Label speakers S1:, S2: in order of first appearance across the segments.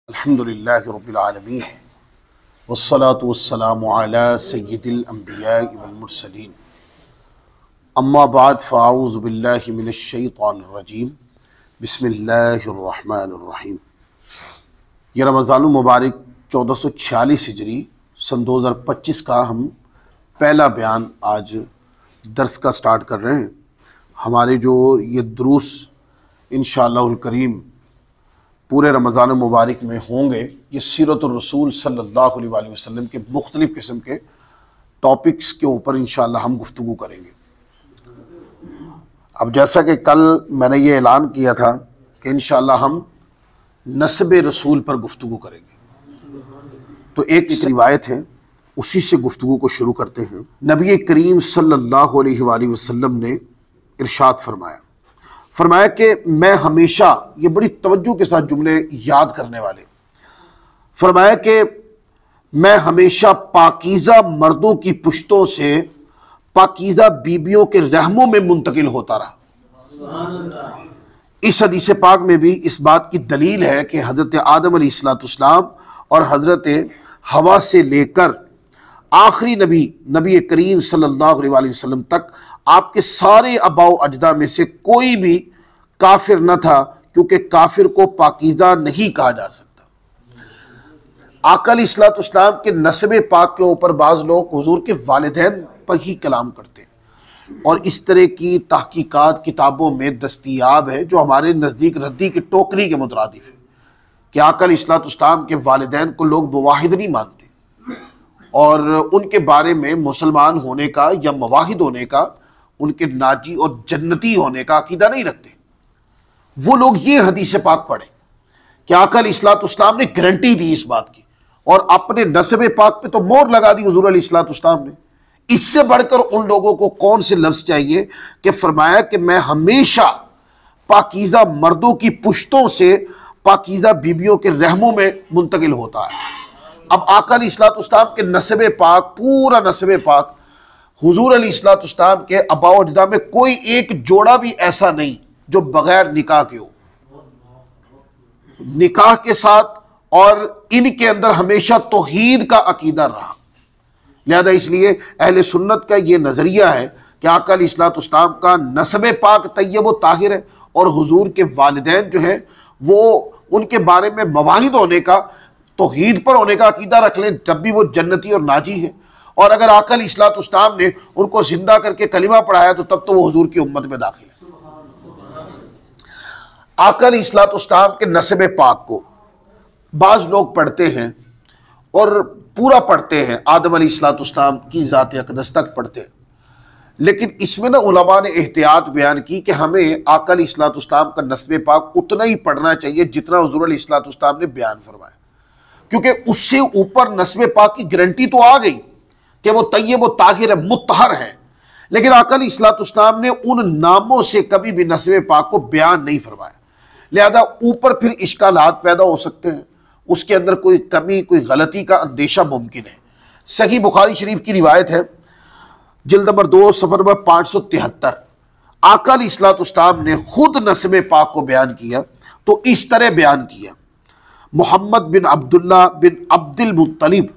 S1: अल्हम्दुलिल्लाहि रब्बिल आलमीन वस्सलातु वस्सलामु अला सय्यिदिल अंबियाइ वल मुरसलीन अम्मा बाद फ़अऊज़ु बिल्लाहि मिनश शैतानिर रजीम बिस्मिल्लाहिर रहमानिर रहीम। ये रमज़ानुल मुबारक 1446 हिजरी सन 2025 का हम पहला बयान आज दर्स का स्टार्ट कर रहे हैं। हमारे जो ये दुरूस इंशाअल्लाहुल करीम पूरे रमज़ान मुबारक में होंगे, ये सीरतुर रसूल सल्लल्लाहु अलैहि वसल्लम के मुख्तलिफ़ किस्म के टॉपिक्स के ऊपर इंशाअल्लाह हम गुफ्तगू करेंगे। अब जैसा कि कल मैंने ये ऐलान किया था कि इंशाअल्लाह हम नस्ब रसूल पर गुफ्तगू करेंगे, तो एक रिवायत है उसी से गुफ्तगू को शुरू करते हैं। नबी करीम सल्लल्लाहु अलैहि वसल्लम ने इरशाद फरमाया कि मैं हमेशा, ये बड़ी तवज्जो के साथ जुमले याद करने वाले, फरमाया कि मैं हमेशा पाकीज़ा मर्दों की पुश्तों से पाकीज़ा बीबियों के रहमों में मुंतकिल होता रहा। इस हदीस पाक में भी इस बात की दलील है कि हज़रत आदम अलैहिस्सलाम और हज़रत हवा से लेकर आखिरी नबी करीम सल्लल्लाहु अलैहि वसल्लम तक आपके सारे अबाओ अजदा में से कोई भी काफिर न था, क्योंकि काफिर को पाकीज़ा नहीं कहा जा सकता। आका अलैहिस्सलाम के नस्ब पाक के ऊपर बाज़ लोग हुजूर के वालिदैन पर ही कलाम करते हैं, और इस तरह की तहकीकात किताबों में दस्तयाब है जो हमारे नज़दीक रद्दी की टोकरी के मुतरादिफ है कि आका अलैहिस्सलाम के वालिदैन को लोग मुवाहिद नहीं मानते और उनके बारे में मुसलमान होने का या मुवाहिद होने का, उनके नाजी और जन्नती होने का अकीदा नहीं रखते। वो लोग ये हदीस पाक पढ़े कि आका अलैहिस्सलाम ने गारंटी दी इस बात की और अपने नस्ब पाक पे तो मोहर लगा दी हुजूर अलैहिस्सलाम ने। इससे बढ़कर उन लोगों को कौन से लफ्ज चाहिए कि फरमाया कि मैं हमेशा पाकीज़ा मर्दों की पुश्तों से पाकीज़ा बीबियों के रहमों में मुंतकिल होता है। अब आका अलैहिस्सलाम के नस्ब पाक, पूरा नस्ब पाक, हुजूर अलैहिस्सलाम के अबाओ अजदा में कोई एक जोड़ा भी ऐसा नहीं जो बगैर निकाह के हो, निकाह के साथ, और इनके अंदर हमेशा तौहीद का अकीदा रहा। लिहाजा इसलिए अहले सुन्नत का ये नजरिया है कि आका अलैहिस्सलाम का नस्ब पाक तय्यब व ताहिर है और हुजूर के वालिदैन जो है वो उनके बारे में मवाहिद होने का, तौहीद पर होने का अकीदा रख लें जब भी वो जन्नती और नाजी है। और अगर आका अलैहिस्सलाम ने उनको जिंदा करके कलिमा पढ़ाया तो तब तो वो हुजूर की उम्मत में दाखिल है। आका अलैहिस्सलाम के नस्ब पाक को बाज लोग पढ़ते हैं और पूरा पढ़ते हैं, आदम अलैहिस्सलाम की ज़ात अक़दस तक पढ़ते हैं, लेकिन इसमें ना उलमा ने एहतियात बयान की कि हमें आका अलैहिस्सलाम का नस्ब पाक उतना ही पढ़ना चाहिए जितना हुजूर अलैहिस्सलाम ने बयान फरमाया, क्योंकि उससे ऊपर नस्ब पाक की गारंटी तो आ गई कि वो तय्यब व ताहिर है, मुत्तहर है, लेकिन आका अलैहिस्सलाम ने उन नामों से कभी भी नस्ब पाक को बयान नहीं फरमाया। लिहाजा ऊपर फिर इश्कालात पैदा हो सकते हैं, उसके अंदर कोई कमी, कोई गलती का अंदेशा मुमकिन है। सही बुखारी शरीफ की रिवायत है, जिल्द नंबर 2 सफ़र नंबर 573, आका अलैहिस्सलाम ने खुद नस्ब पाक को बयान किया तो इस तरह बयान किया, मोहम्मद बिन अब्दुल्ला बिन अब्दुल मुत्तलिब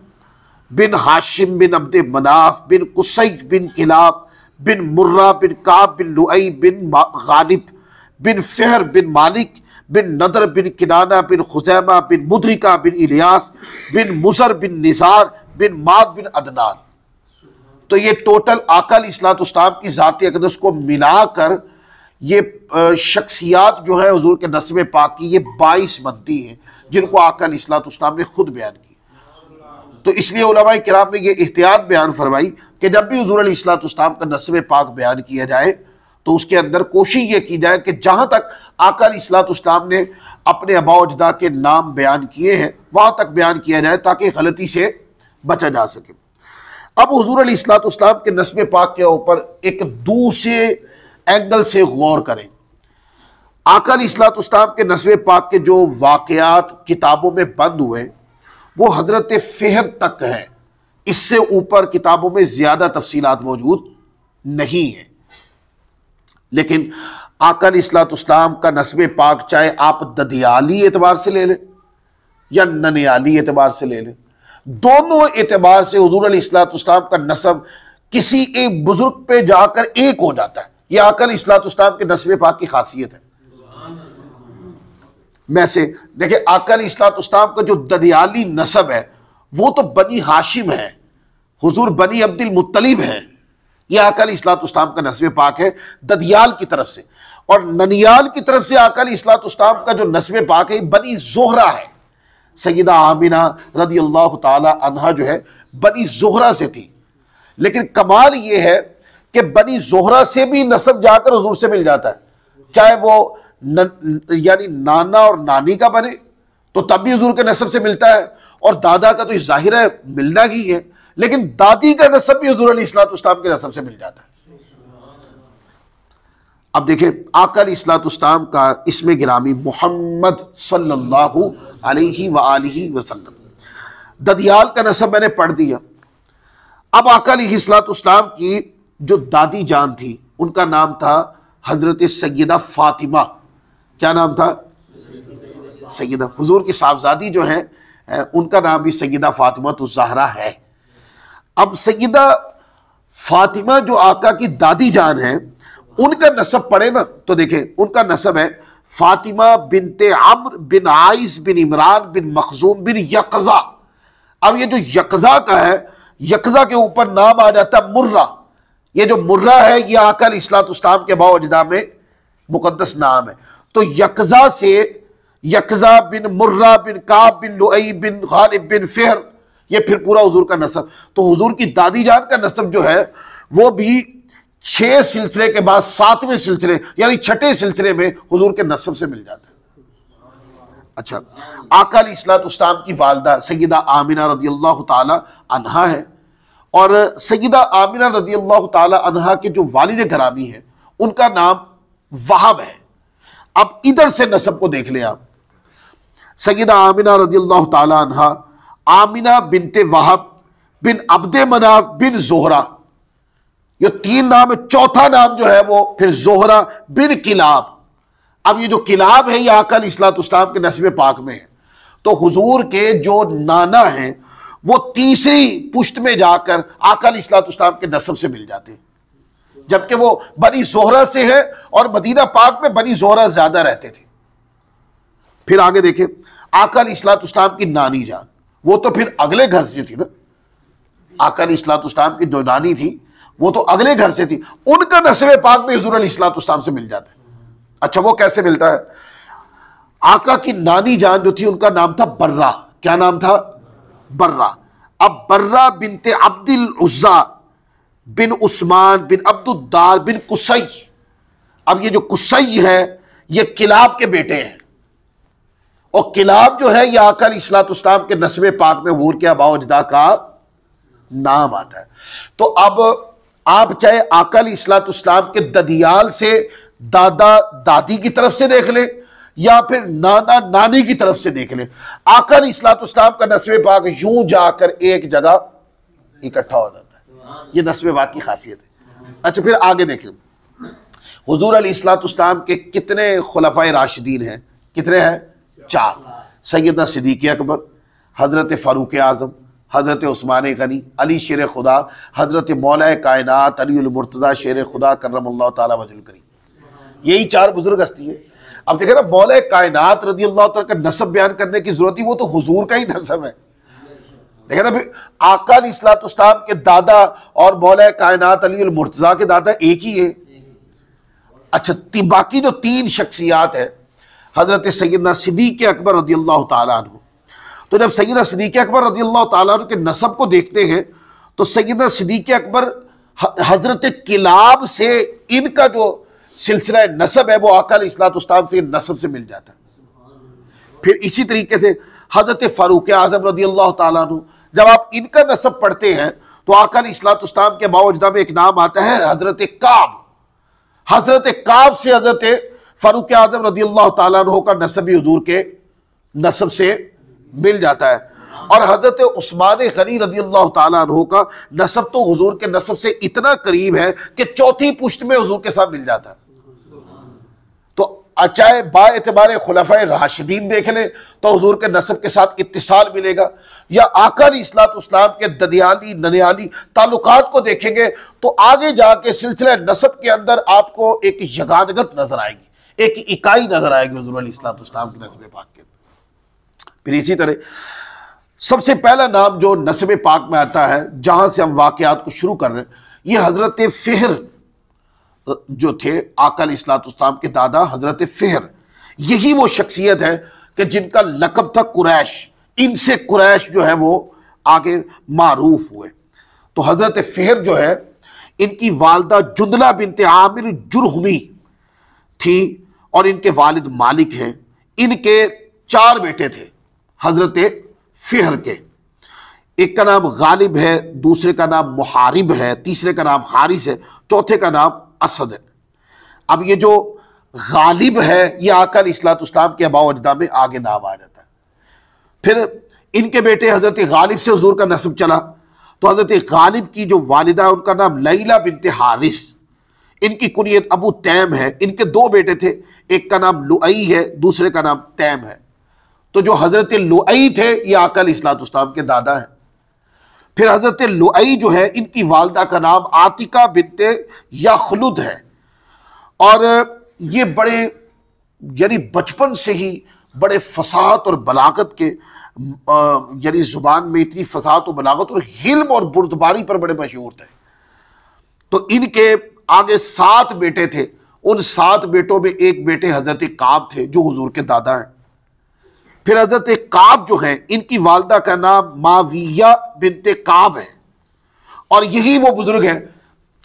S1: बिन हाशिम बिन अब्द मनाफ बिन कुसै बिन किलाब बिन मुर्रा बिन काब बिन लुअई बिन गालिब बिन फ़हर बिन मालिक बिन नदर बिन किनाना बिन खुज़ैमा बिन मुद्रिका बिन इलियास बिन मुज़र बिन निज़ार बिन माद बिन अदनान। तो ये टोटल आका अलैहिस्सलाम की ज़ात अक़दस को मिलाकर ये शख्सियात जो है हुजूर के नस्ब पाक की, ये 22 बनती हैं जिनको आका अलैहिस्सलाम ने खुद बयान की। तो इसलिए उलमा किराम ने ये एहतियात बयान फरमाई कि जब भी हुजूर अलैहिस्सलाम का नस्ब पाक बयान किया जाए तो उसके अंदर कोशिश ये की जाए कि जहाँ तक आका अलैहिस्सलाम ने अपने अबाओ अजदा के नाम बयान किए हैं वहाँ तक बयान किया जाए ताकि गलती से बचा जा सके। अब हुजूर अलैहिस्सलाम के नस्ब पाक के ऊपर एक दूसरे एंगल से गौर करें। आका अलैहिस्सलाम के नस्ब पाक के जो वाक़यात किताबों में बंद हुए वो हज़रत फ़हर तक है, इससे ऊपर किताबों में ज़्यादा तफसीलात मौजूद नहीं है। लेकिन आका अलैहिस्सलाम का नस्ब पाक चाहे आप ददियाली एतबार से ले लें, या ननियाली एतबार से ले लें, दोनों एतबार से हुजूर अलैहिस्सलाम का नसब किसी एक बुजुर्ग पे जाकर एक हो जाता है। यह आका अलैहिस्सलाम के नस्ब पाक की खासियत है। में से देखिए, आका अलैहिस्सलाम का जो ददियाली नसब है वो तो बनी हाशिम है, हुजूर बनी अब्दुल मुत्तलिब है। यह आका अलैहिस्सलाम का नस्ब पाक है ददियाल की तरफ से। और ननियाल की तरफ से आका अलैहिस्सलाम का जो नस्ब पाक है बनी ज़ोहरा है। सैयदा आमिना रदियल्लाहु ताला अन्हा जो है बनी ज़ोहरा से थी, लेकिन कमाल यह है कि बनी ज़ोहरा से भी नसब जाकर हुजूर से मिल जाता है, चाहे वो यानी नाना और नानी का बने तो तब भी हुजूर के नसब से मिलता है, और दादा का तो जाहिर है मिलना ही है, लेकिन दादी का नसब भी हुजूर अलैहिस्सलाम के नसब से मिल जाता है। अब देखिए, आका अलैहिस्सलाम का इसमें गिरामी मोहम्मद सल्लल्लाहु अलैहि वालिहि वसल्लम, ददियाल का नसब मैंने पढ़ दिया। अब आका अलैहिस्सलाम की जो दादी जान थी उनका नाम था हजरत सैयदा फातिमा। क्या नाम था? सैयदा। हुजूर की साहबजादी जो है उनका नाम भी सैयदा फातिमा तो ज़हरा है। अब सैयदा फातिमा जो आका की दादी जान है उनका नसब पढ़े ना तो देखें, उनका नसब है फातिमा बिनते अम्र बिन आइस बिन इमरान बिन मखजूम बिन यकजा। अब ये जो यकजा का है, यकजा के ऊपर नाम आ जाता है मुर्रा। ये जो मुर्रा है ये आका अलैहिस्सलाम के बावजदा में मुकद्दस नाम है। तो यकजा से यकजा बिन मुर्रा बिन काब बिन लुई बिन गालिब बिन फिहर, ये फिर पूरा हुजूर का नसब। तो हुजूर की दादी जान का नसब जो है वो भी 6 सिलसिले के बाद 7वें सिलसिले यानी 6ठे सिलसिले में हुजूर के नसब से मिल जाता है। अच्छा, आका अलैहिस्सलाम की वालदा सैयदा आमिना रदियल्लाहु ताला अन्हा है, और सैयदा आमिना रदियल्लाहु ताला अन्हा के जो वालिद घरामी है उनका नाम वहाब है। अब इधर से नसब को देख लें आप, सैयदा आमिना रदियल्लाहु ताला अन्हा आमिना बिनते वहाब बिन अब्दे मनाफ बिन जोहरा, ये 3 नाम है। चौथा नाम जो है वो फिर जोहरा बिन किलाब। अब ये जो किलाब है ये आका अलैहिस्सलाम के नस्ब पाक में है। तो हुजूर के जो नाना हैं वो तीसरी पुश्त में जाकर आका अलैहिस्सलाम के नस्ब से मिल जाते हैं, जबकि वो बनी जोहरा से है और मदीना पाक में बनी जोहरा ज्यादा रहते थे। फिर आगे देखें, आका अलैहिस्सलाम की नानी जान वो तो फिर अगले घर से थी ना। आका अलैहिस्सलाम की जो नानी थी वो तो अगले घर से थी, उनका नस्ब पाक में हुजूर अलैहिस्सलाम से मिल जाता है। अच्छा, वो कैसे मिलता है? आका की नानी जान जो थी उनका नाम था बर्रा। क्या नाम था? बर्रा। अब बर्रा बिनते अब्दुल उज्जा बिन उस्मान बिन अब्दुद्दार बिन कुसई। अब ये जो कुसई है ये किलाब के बेटे हैं, और किलाब जो है ये आका अलैहिस्सलाम के नस्ब पाक में हुजूर के आबा अजदा का नाम आता है। तो अब आप चाहे आका अलैहिस्सलाम के ददियाल से दादा दादी की तरफ से देख ले या फिर नाना नानी की तरफ से देख ले, आका अलैहिस्सलाम का नस्ब पाक यूं जाकर एक जगह इकट्ठा हो जाता है। ये नस्ब पाक की खासियत है। अच्छा, फिर आगे देखें, हुजूर अलैहिस्सलाम के कितने खुलफाए राशिदीन हैं? कितने हैं? 4। सैयदना सिद्दीक़ अकबर, हजरत फारूक आज़म, हज़रत उस्मान गनी, अली शेर खुदा, हज़रत मौला कायनात अली उल मुर्तज़ा शेर खुदा करमल्लाहु ताला वजहुल करीम। यही 4 बुजुर्ग हस्ती है। अब देखे ना, मौला कायनात रज़ियल्लाहु ताला का नसब बयान करने की जरूरत ही, वो तो हुजूर का ही नसब है। देखे ना, आका अलैहिस्सलाम के दादा और मौला कायनात अली उल मुर्तज़ा के दादा एक ही है। अच्छा, बाकी जो 3 शख्सियात है, हज़रत सैयदना सिद्दीक़ अकबर रज़ियल्लाहु ताला अन्हु, तो जब सैयदना सिद्दीक़ अकबर रज़ियल्लाहु ताला अन्हु के नसब को देखते हैं तो सैयदना सिद्दीक़ अकबर हज़रत किलाब से इनका जो सिलसिला नसब है वो आका अलैहिस्सलाम से नसब से मिल जाता है। फिर इसी तरीके से हज़रत फारूक आज़म रज़ियल्लाहु ताला अन्हु, जब आप इनका नसब पढ़ते हैं तो आका अलैहिस्सलाम के बावजदा में एक नाम आता है हज़रत काब। हज़रत काब से हज़रत फारूक आज़म रज़ियल्लाहु ताला अन्हु का नसब भी हुजूर के नसब से मिल जाता है। और हजरत उस्मान गनी रज़ियल्लाहु ताला अन्हु का नसब तो हुजूर के नसब से इतना करीब है कि 4थी पुश्त में हुजूर के साथ मिल जाता है। तो चाहे बाएतबार खुलफाए राशिदीन देख लें तो हुजूर के नस्ब के साथ इत्तिसाल मिलेगा, या आका अलैहिस्सलाम के ददियाली ननियाली ताल्लुकात को देखेंगे तो आगे जाके सिलसिला नस्ब के अंदर आपको एक यगानगत नजर आएगी, एक इकाई नजर आएगी हुजूर अलैहिस्सलाम के नस्ब पाक के। फिर इसी तरह सबसे पहला नाम जो नस्ब पाक में आता है, जहां से हम वाकयात को शुरू कर रहे हैं, ये हजरत फिहर जो थे आका अलैहिस्सलाम के दादा हजरत फिहर, यही वो शख्सियत है कि जिनका लकब था कुरैश, इनसे कुरैश जो है वो आगे मारूफ हुए। तो हजरत फिहर जो है, इनकी वालदा जुदला बिनते आमिर जुरहमी थी और इनके वालिद मालिक हैं। इनके 4 बेटे थे हजरत फिहर के, एक का नाम गालिब है, दूसरे का नाम मुहारिब है, तीसरे का नाम हारिस है, चौथे का नाम असद है। अब ये जो गालिब है ये आका अलैहिस्सलाम के आबा व अजदा में आगे नाम आ जाता है। फिर इनके बेटे हजरत गालिब से हुजूर का नस्ब चला, तो हजरत गालिब की जो वालिदा है उनका नाम लैला बिनते हारिस, इनकी कुनियत अबू तैम है। इनके 2 बेटे थे, एक का नाम लुआई है, दूसरे का नाम तैम है। तो जो हजरत लुआई थे ये आका अलैहिस्सलाम के दादा है। फिर हजरत लुआई जो है, इनकी वालदा का नाम आतिका बिनते यखलुद है, और ये बड़े यानी बचपन से ही बड़े फसाहत और बलागत के, यानी जुबान में इतनी फसाहत और बलागत और हिल्म और बुर्दबारी पर बड़े मशहूर थे। तो इनके आगे 7 बेटे थे, उन 7 बेटों में एक बेटे हजरत काब थे जो हुजूर के दादा हैं। फिर हजरत काब जो है, इनकी वालदा का नाम माविया बिनते काब है, और यही वो बुजुर्ग है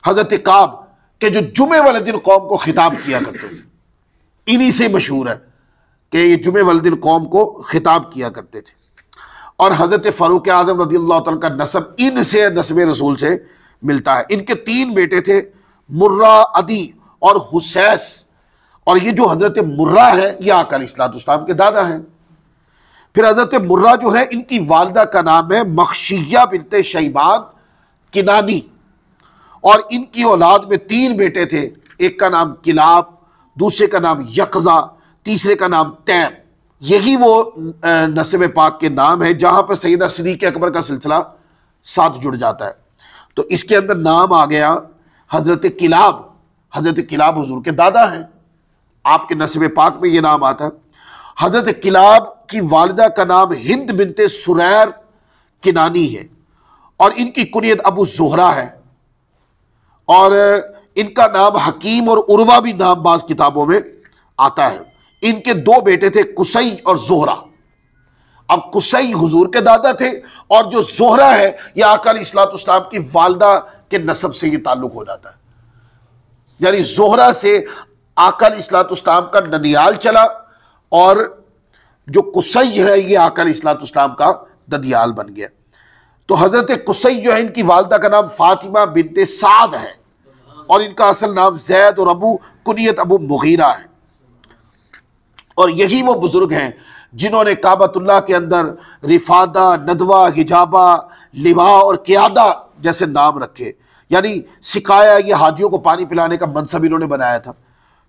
S1: हजरत काब के जो जुमे वाले दिन कौम को खिताब किया करते थे। इन्हीं से मशहूर है कि ये जुमे वाले दिन कौम को खिताब किया करते थे। और हजरत फारूक आजम रज़ियल्लाहु तआला का नस्ब इनसे, नस्ब रसूल से मिलता है। इनके 3 बेटे थे, मुर्रा, अदी और हुसैस, और ये जो हजरत मुर्रा है ये आका अलैहिस्सलाम के दादा हैं। फिर हजरत मुर्रा जो है, इनकी वालदा का नाम है मखशिया बिनते शैबान किनानी, और इनकी औलाद में 3 बेटे थे, एक का नाम किलाब, दूसरे का नाम यकजा, तीसरे का नाम तैम। यही वो नस्ब पाक के नाम है जहां पर सैयदा सिद्दीक़ अकबर का सिलसिला साथ जुड़ जाता है। तो इसके अंदर नाम आ गया हजरत किलाब। हजरत किलाब हुजूर के दादा हैं, आपके नस्ब पाक में ये नाम आता है। हजरत किलाब की वालिदा का नाम हिंद बिनते सुरैर किनानी है, और इनकी कुनियत अबू ज़ुहरा है, और इनका नाम हकीम और उर्वा भी नाम बाज किताबों में आता है। इनके 2 बेटे थे, कुसई और ज़ोहरा। अब कुसई हुजूर के दादा थे, और जो ज़ोहरा है यह आका अलैहिस्सलाम की वालदा के नस्ब से ये ताल्लुक हो जाता है। यानी ज़ोहरा से आका अलैहिस्सलाम का ननियाल चला, और जो कुसई है ये आका अलैहिस्सलाम का ददियाल बन गया। तो हजरत कुसई जो है, इनकी वालदा का नाम फातिमा बिनते साद है, और इनका असल नाम जैद और अबू कुनियत अबू मुगीरा है। और यही वो बुजुर्ग हैं जिन्होंने काबतुल्लाह के अंदर रिफादा, नदवा, हिजाबा, लिवा और क़ियादा जैसे नाम रखे। यानी सिकाया, ये हाजियों को पानी पिलाने का मनसब इन्होंने बनाया था।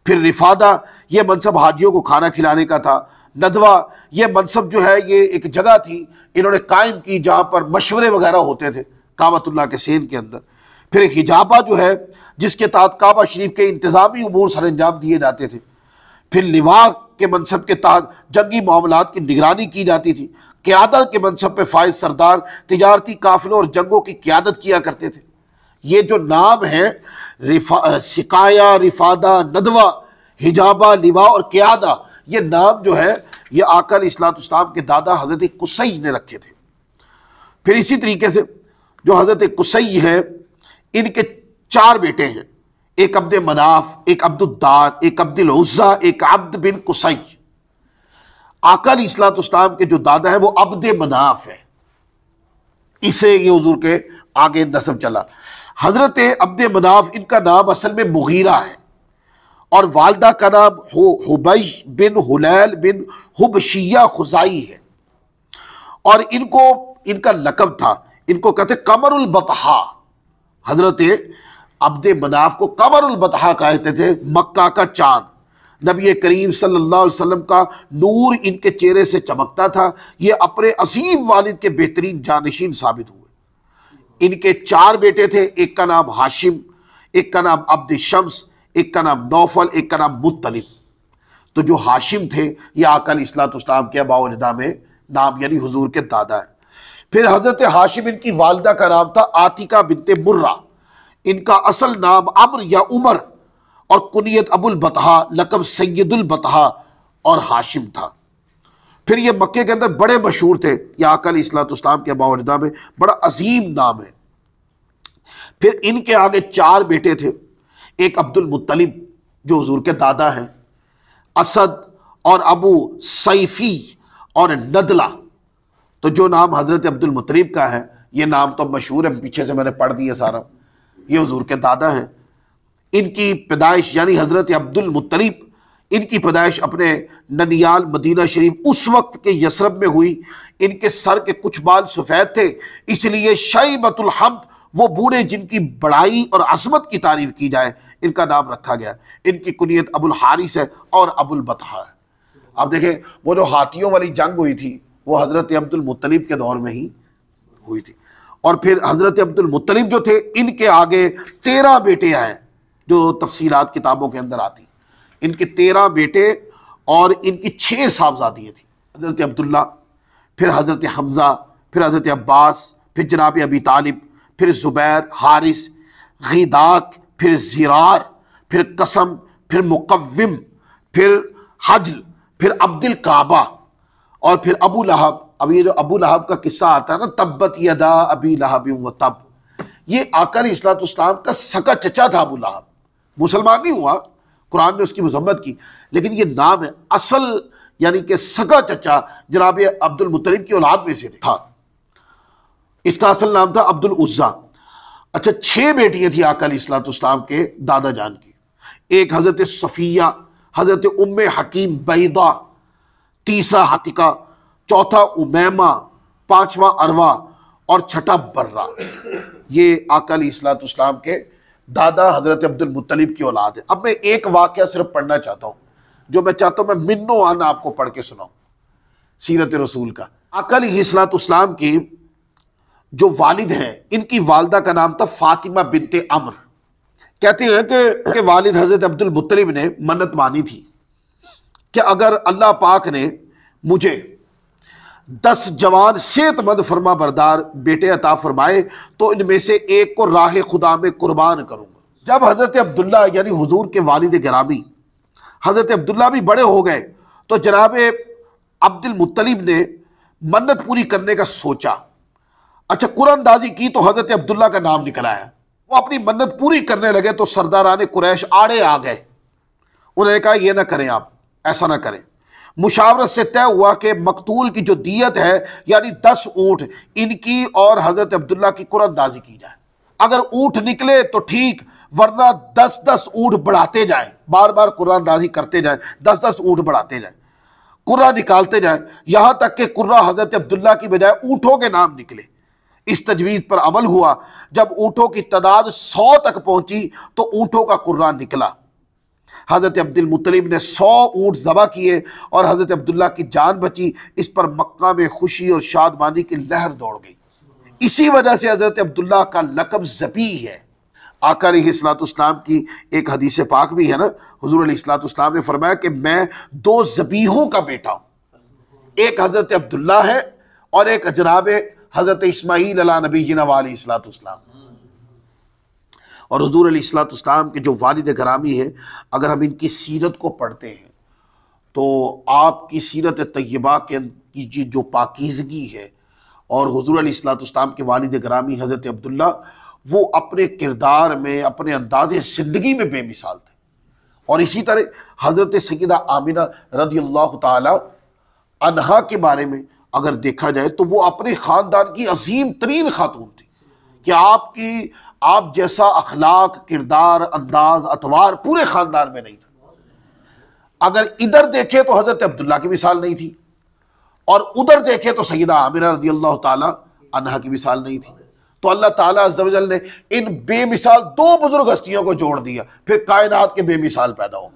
S1: फिर रिफादा, ये मनसब हाजियों को खाना खिलाने का था। नदवा, ये मनसब जो है ये एक जगह थी इन्होंने कायम की जहाँ पर मशवरे वगैरह होते थे काबतुल्लाह के सेन के अंदर। फिर हिजाबा जो है जिसके तहत काबा शरीफ के इंतज़ामी उमूर सर अंजाम दिए जाते थे। फिर लिवा के मनसब के तहत जंगी मामलात की निगरानी की जाती थी। क़ियादत के मनसब पे फ़ाइज़ सरदार तिजारती काफ़िलों और जंगों की क़ियादत किया करते थे। ये जो नाम है सिकाया, रिफादा, नदवा, हिजाबा, लिवा और क़ियादा, ये नाम जो है ये आका अलैहिस्सलाम के दादा हज़रत कुसई ने रखे थे। फिर इसी तरीके से जो हज़रत कुसई है, इनके 4 बेटे हैं, एक अब्द मनाफ, एक अब्दुद्दार, एक अब्दुल उज़्ज़ा, एक अब्द बिन कुसई। आका अलैहिस्सलाम के जो दादा है वो अब्द मनाफ है, इसे ये हुजूर के आगे नस्ब चला। हजरत अब्द मनाफ, इनका नाम असल में मुगीरा है, और वालदा का नाम हुबैश बिन हुलैल बिन हुबशिया खुजाई है, और इनका लकब था, इनको कहते कमरुल बतहा। हजरत अब्द मनाफ को कमरुल बतहा कहते थे, मक्का का चांद। नबी करीम सल्लल्लाहु अलैहि वसल्लम का नूर इनके चेहरे से चमकता था। ये अपने असीम वालिद के बेहतरीन जानशीन साबित हुए। इनके 4 बेटे थे, एक का नाम हाशिम, एक का नाम अब्द शम्स, एक का नाम नौफल, एक का नाम मुत्तलिब। तो जो हाशिम थे ये आका अलैहिस्सलाम के अबा व अजदा में नाम यानी हुजूर के दादा है। फिर हजरत हाशिम इनकी वालिदा का नाम था आतिका बिनते मुर्रा। इनका असल नाम अम्र या उमर और कुनियत अबुल बतहा, लकब सैयदुल बतहा और हाशिम था। फिर ये मक्के के अंदर बड़े मशहूर थे। ये आका अलैहिस्सलाम के अबा व अजदा में बड़ा अजीम नाम है। फिर इनके आगे 4 बेटे थे, एक अब्दुल मुत्तलिब जो हुजूर के दादा हैं, असद और अबू सैफी और नदला। तो जो नाम हजरत अब्दुल मुत्तलिब का है ये नाम तो मशहूर है, पीछे से मैंने पढ़ दिया सारा, ये हुजूर के दादा हैं। इनकी पैदाइश यानी हजरत अब्दुल मुत्तलिब, इनकी पैदाइश अपने ननियाल मदीना शरीफ उस वक्त के यसरब में हुई। इनके सर के कुछ बाल सफ़ेद थे, इसलिए शैबतुल हम्द, वो बूढ़े जिनकी बड़ाई और अज़मत की तारीफ की जाए, इनका नाम रखा गया। इनकी कुनियत अबुल हारिस है और अबुल बतहा है। अब देखें वो जो हाथियों वाली जंग हुई थी वो हजरत अब्दुल मुत्तलिब के दौर में ही हुई थी। और फिर हजरत अब्दुल मुत्तलिब जो थे इनके आगे 13 बेटे आए जो तफसीलात किताबों के अंदर आती। इनके 13 बेटे और इनकी 6 साहबजादियाँ थी। हजरत अब्दुल्ला, फिर हजरत हमज़ा, फिर हजरत अब्बास, फिर जनाब अबी तालिब, फिर ज़ुबैर, हारिस, गीदाक, फिर ज़िरार, फिर कसम, फिर मुक़व्विम, फिर हजल, फिर अब्दुल काबा और फिर अबू लहब। अब ये जो अबू लहब का किस्सा आता है ना, तब्बत यदा अबी लहब व तब, ये आका अलैहिस्सलाम का सका चचा था अबू लहब। मुसलमान नहीं हुआ, कुरान ने उसकी मज़म्मत की, लेकिन ये नाम है असल यानी कि सगा चचा जनाब अब्दुल मुत्तलिब की औलाद में से था। इसका असल नाम था अब्दुल उज़्ज़ा। अच्छा, 6 बेटियां थी आका अलैहिस्सलाम के दादा जान की। एक हजरत सफ़िया, हजरत उम्मे हकीम बैदा, तीसरा हतिका, चौथा उमैमा, 5वां अरवा और छठा बर्रा। ये आका अलैहिस्सलाम के दादा हजरत अब्दुल मुत्तलिब की औलाद है। अब मैं एक वाक़या सिर्फ पढ़ना चाहता हूँ, जो मैं चाहता हूँ मैं मिन्नो आना आपको पढ़ के सुनाऊँ सीरत रसूल का। आका अलैहिस्सलाम की जो वालिद हैं इनकी वालिदा का नाम था फातिमा बिनते अम्र। कहते हैं कि वालिद हजरत अब्दुल मुत्तलिब ने मन्नत मानी थी कि अगर अल्लाह पाक ने मुझे 10 जवान सेहतमंद फरमा बरदार बेटे अता फरमाए तो इनमें से एक को राह खुदा में कुर्बान करूंगा। जब हजरत अब्दुल्ला यानी हुजूर के वालिद गिरामी हजरत अब्दुल्ला भी बड़े हो गए तो जनाब अब्दुल मुत्तलिब ने मन्नत पूरी करने का सोचा। अच्छा, कुरानदाजी की तो हजरत अब्दुल्ला का नाम निकला है। वो अपनी मन्नत पूरी करने लगे तो सरदारान कुरैश आड़े आ गए। उन्होंने कहा ये ना करें, आप ऐसा ना करें। मुशावरत से तय हुआ कि मकतूल की जो दियत है यानी 10 ऊँट इनकी और हजरत अब्दुल्ला की कुरानदाजी की जाए। अगर ऊँट निकले तो ठीक, वरना 10-10 ऊँट बढ़ाते जाएं, बार बार कुरानदाजी करते जाएं, 10-10 ऊँट बढ़ाते जाएं, कुर्रा निकालते जाएं, यहां तक कि कुर्रा हजरत अब्दुल्ला की बजाय ऊँटों के नाम निकले। इस तजवीज़ पर अमल हुआ। जब ऊँटों की तादाद 100 तक पहुंची तो ऊँटों का कुर्रा निकला। हज़रत अब्दुल मुत्तलिब ने 100 ऊँट ज़बा किए और हज़रत अब्दुल्ला की जान बची। इस पर मक्का में खुशी और शादमानी की लहर दौड़ गई। इसी वजह से हज़रत अब्दुल्ला का लक़ब ज़बी है। आका अलैहिस्सलाम की एक हदीस पाक भी है ना, हुज़ूर अलैहिस्सलाम ने फरमाया कि मैं 2 ज़बीहों का बेटा हूँ, एक हज़रत अब्दुल्ला है और एक जनाब हज़रत इस्माईल अला नबीना अलैहिस्सलाम। और हुज़ूर अलैहिस्सलाम के जो वालिद ग़रामी हैं, अगर हम इनकी सीरत को पढ़ते हैं तो आपकी सीरत तय्यबा की जो पाकीज़गी है, और हुज़ूर अलैहिस्सलाम के वालिद ग़रामी हज़रत अब्दुल्ला वो अपने किरदार में, अपने अंदाज़े ज़िंदगी में बेमिसाल थे। और इसी तरह हज़रत सय्यदा आमिना रज़ियल्लाहु ताला अन्हा के बारे में अगर देखा जाए तो वो अपने ख़ानदान की अजीम तरीन खातून थी कि आप जैसा अखलाक, किरदार, अंदाज, अतवार पूरे ख़ानदान में नहीं था। अगर इधर देखे तो हज़रत अब्दुल्ला की मिसाल नहीं थी और उधर देखे तो सय्यदा आमिना रज़ियल्लाहु ताला अन्हा की मिसाल नहीं थी। तो अल्लाह ताला अज़्ज़ा व जल ने इन बेमिसाल 2 बुजुर्ग हस्तियों को जोड़ दिया, फिर कायनात के बेमिसाल पैदा हो।